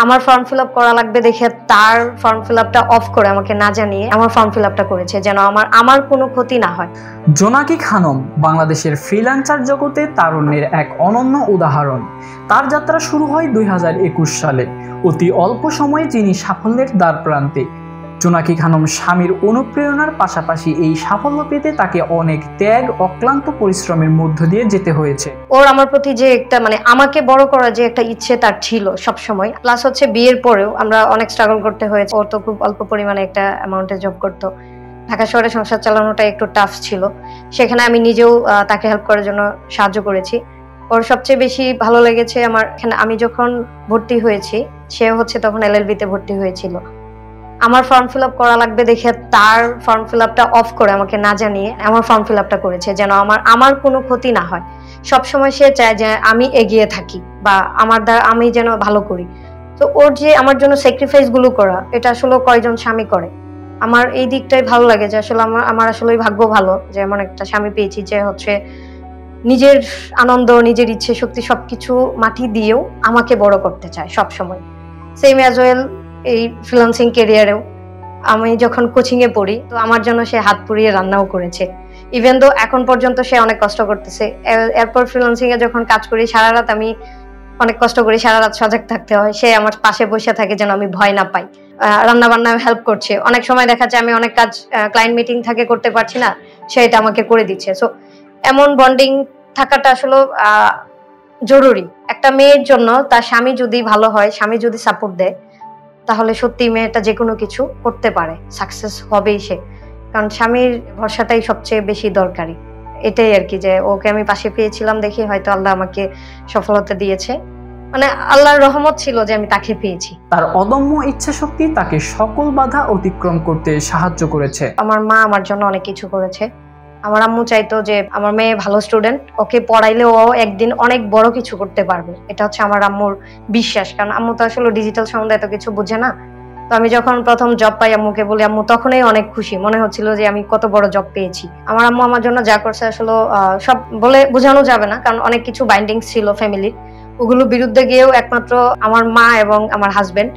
আমার form fill up করা লাগবে দেখে তার ফর্ম ফিল আপটা অফ করে আমাকে না জানিয়ে আমার ফর্ম ফিল আপটা করেছে, যেন আমার কোনো ক্ষতি না হয়। জোনাকি খানম বাংলাদেশের ফ্রিল্যান্সার জগতে তারুণ্যের এক অনন্য উদাহরণ। তার যাত্রা শুরু হয় 2021 সালে। অতি অল্প সময়ে তিনি সাফল্যের দ্বারপ্রান্তে। জোনাকি খানম স্বামীর অনুপ্রেরণার পাশাপাশি এই সাফল্য পেতে তাকে অনেক ত্যাগ, অক্লান্ত পরিশ্রমের মধ্য দিয়ে যেতে হয়েছে। ওর আমার প্রতি যে একটা আমাকে বড় করার যে একটা ইচ্ছে তার ছিল সব সময়। প্লাস হচ্ছে বিয়ের পরেও আমরা অনেক স্ট্রাগল করতে হয়েছে। ওর তো খুব অল্প পরিমাণে একটা অ্যামাউন্টে জব করতো। ঢাকা শহরে সংসার চালানোটা একটু টাফ ছিল, সেখানে আমি নিজেও তাকে হেল্প করার জন্য সাহায্য করেছি। ওর সবচেয়ে বেশি ভালো লেগেছে আমার এখানে আমি যখন ভর্তি হয়েছি, সে হচ্ছে তখন LLB তে ভর্তি হয়েছিল। আমার ফর্ম ফিল আপ করা লাগবে দেখে তার ফর্ম ফিল আপটা অফ করে আমাকে না জানিয়ে আমার ফর্ম ফিল আপটা করেছে, যেন আমার কোনো ক্ষতি না হয়। সবসময় সে চায় যে আমি এগিয়ে থাকি বা আমার দ্বারা আমি যেন ভালো করি। তো ওর যে আমার জন্য স্যাক্রিফাইস গুলো করা, এটা আসলে কয়জন স্বামী করে। আমার এই দিকটাই ভালো লাগে যে আসলে আমার আসলে ভাগ্য ভালো যে এমন একটা স্বামী পেয়েছি যে হচ্ছে নিজের আনন্দ, নিজের ইচ্ছে শক্তি সবকিছু মাটি দিয়েও আমাকে বড় করতে চায় সব সময়। সেম অ্যাজ ওয়েল এই ফ্রিল্যান্সিং ক্যারিয়ারেও আমি যখন কোচিং এ পড়ি, তো আমার জন্য সে হাত পুড়িয়ে রান্নাও করেছে। ইভেন দো এখন পর্যন্ত সে অনেক কষ্ট করতেছে। এরপর ফ্রিল্যান্সিং এ যখন কাজ করি, সারা রাত আমি অনেক কষ্ট করি, সারা রাত সজাগ থাকতে হয়। সে আমার পাশে বসে থাকে যেন আমি ভয় না পাই। রান্না বান্নায় হেল্প করছে। অনেক সময় দেখা যায় আমি অনেক কাজ ক্লায়েন্ট মিটিং থাকে করতে পারছি না, সে এটা আমাকে করে দিচ্ছে। সো এমন বন্ডিং থাকাটা আসলে জরুরি। একটা মেয়ের জন্য তার স্বামী যদি ভালো হয়, স্বামী যদি সাপোর্ট দেয়, তাহলে সত্যি মেয়েটা যে কোনো কিছু করতে পারে, সাকসেস হবেই সে। কারণ স্বামীর ভরসাটাই সবচেয়ে বেশি দরকারি। এটাই আর কি, যে ওকে আমি পাশে পেয়েছিলাম দেখে হয়তো আল্লাহ আমাকে সফলতা দিয়েছে। আল্লাহর রহমত ছিল যে আমি তাকে পেয়েছি। তার অদম্য ইচ্ছা শক্তি তাকে সকল বাধা অতিক্রম করতে সাহায্য করেছে। আমার মা আমার জন্য অনেক কিছু করেছে। আমার আম্মু চাইতো যে আমার মেয়ে ভালো স্টুডেন্ট, ওকে পড়াইলে ও একদিন অনেক বড় কিছু করতে পারবে। এটা হচ্ছে আমার আম্মুর বিশ্বাস। কারণ আম্মু তো আসলে ডিজিটাল সম্বন্ধে এত কিছু বুঝে না। তো আমি যখন প্রথম জব পাই আম্মুকে বলি, আম্মু তখনই অনেক খুশি, মনে হচ্ছিল যে আমি কত বড় জব পেয়েছি। আমার আম্মু আমার জন্য যা করছে আসলে সব বলে বোঝানো যাবে না, কারণ অনেক কিছু বাইন্ডিংস ছিল ফ্যামিলির। ওগুলো বিরুদ্ধে গিয়েও একমাত্র আমার মা এবং আমার হাজবেন্ড,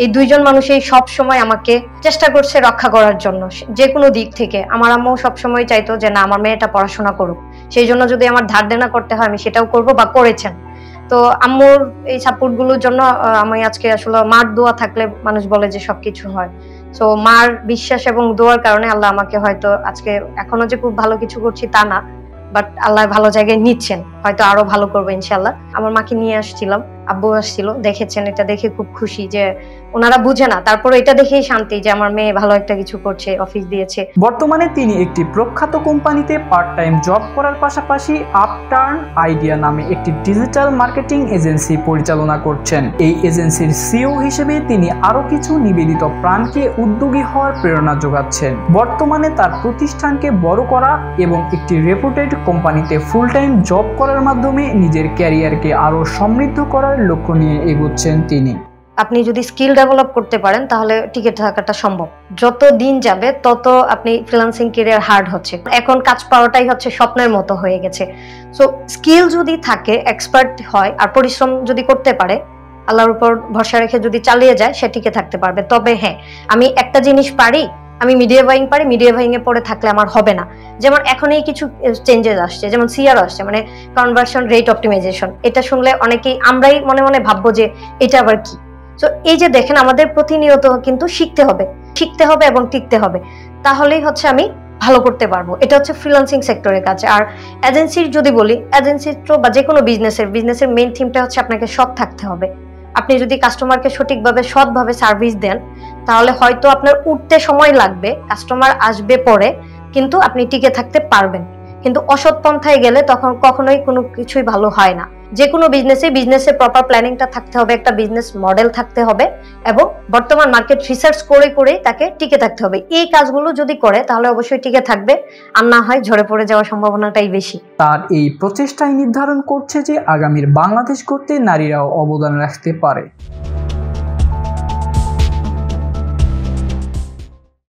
এই দুইজন মানুষই সব সময় আমাকে চেষ্টা করছে রক্ষা করার জন্য যে কোনো দিক থেকে। আমার আম্মু সবসময় চাইতো যে না, আমার মেয়েটা পড়াশোনা করুক, সেই জন্য যদি আমার ধার দেনা করতে হয় আমি সেটাও করব, বা করেছেন। তো আম্মুর এই সাপোর্ট গুলোর জন্য আমি আজকে আসলে মার দোয়া থাকলে মানুষ বলে যে সবকিছু হয়। তো মার বিশ্বাস এবং দোয়ার কারণে আল্লাহ আমাকে হয়তো আজকে এখনো যে খুব ভালো কিছু করছি তা না, বাট আল্লাহ ভালো জায়গায় নিচ্ছেন, হয়তো আরো ভালো করবো ইনশাল্লাহ। আমার মাকে নিয়ে আসছিলাম, আব্বু আসছিল, দেখেছেন, এটা দেখে খুব খুশি যে ওনারা বুঝে না, তারপরে এটা দেখেই শান্তি যে আমার মেয়ে ভালো একটা কিছু করছে, অফিস দিয়েছে। বর্তমানে তিনি একটি প্রখ্যাত কোম্পানিতে পার্ট টাইম জব করার পাশাপাশি আপটার্ন আইডিয়া নামে একটি ডিজিটাল মার্কেটিং এজেন্সি পরিচালনা করছেন। এই এজেন্সির সিইও হিসেবে তিনি আরো কিছু নিবেদিত প্রাণকে উদ্যোগী হওয়ার প্রেরণা যোগাচ্ছেন। বর্তমানে তার প্রতিষ্ঠানকে বড় করা এবং একটি রেপুটেড কোম্পানিতে ফুল টাইম জব করার মাধ্যমে নিজের ক্যারিয়ারকে আরো সমৃদ্ধ করার লক্ষ্য নিয়ে এগোচ্ছেন তিনি। আপনি যদি স্কিল ডেভেলপ করতে পারেন তাহলে টিকে থাকাটা সম্ভব। যত দিন যাবে তত আপনি ফ্রিল্যান্সিং ক্যারিয়ার হার্ড হচ্ছে। এখন কাজ পাওয়াটাই হচ্ছে স্বপ্নের মতো হয়ে গেছে। সো স্কিল যদি থাকে, এক্সপার্ট হয় আর পরিশ্রম যদি করতে পারে, আল্লাহর উপর ভরসা রেখে যদি চালিয়ে যায়, সে টিকে থাকতে পারবে। তবে হ্যাঁ, আমি একটা জিনিস পারি, আমি মিডিয়া বাইং পারি, মিডিয়া বাইং এ পড়ে থাকলে আমার হবে না। যেমন এখনই কিছু চেঞ্জেস আসছে, যেমন সিআর আসছে, কনভার্সন রেট অপটিমাইজেশন। এটা শুনলে অনেকেই আমরাই মনে মনে ভাববো যে এটা আবার কি। তো এই যে দেখেন, আমাদের প্রতিনিয়ত কিন্তু শিখতে হবে এবং টিকতে হবে, তাহলেই হচ্ছে আমি ভালো করতে পারবো। এটা হচ্ছে ফ্রিল্যান্সিং সেক্টরের কাজ। আর এজেন্সির যদি বলি, এজেন্সির বা যে কোনো বিজনেসের মেইন থিমটা হচ্ছে আপনাকে সৎ থাকতে হবে। আপনি যদি কাস্টমারকে সঠিকভাবে সৎভাবে সার্ভিস দেন, তাহলে হয়তো আপনার উঠতে সময় লাগবে, কাস্টমার আসবে পরে, কিন্তু আপনি টিকে থাকতে পারবেন। কিন্তু অসৎ পন্থায় গেলে তখন কখনোই কোনো কিছুই ভালো হয় না। যে কোনো বিজনেসের প্রপার প্ল্যানিংটা থাকতে হবে, একটা বিজনেস মডেল থাকতে হবে এবং বর্তমান মার্কেট রিসার্চ করে তাকে টিকে থাকতে হবে। এই কাজগুলো যদি করে তাহলে অবশ্যই টিকে থাকবে, আর না হয় ঝরে পড়ে যাওয়ার সম্ভাবনাটাই বেশি। তার এই প্রচেষ্টাই নির্ধারণ করছে যে আগামীর বাংলাদেশ গড়তে নারীরাও অবদান রাখতে পারে।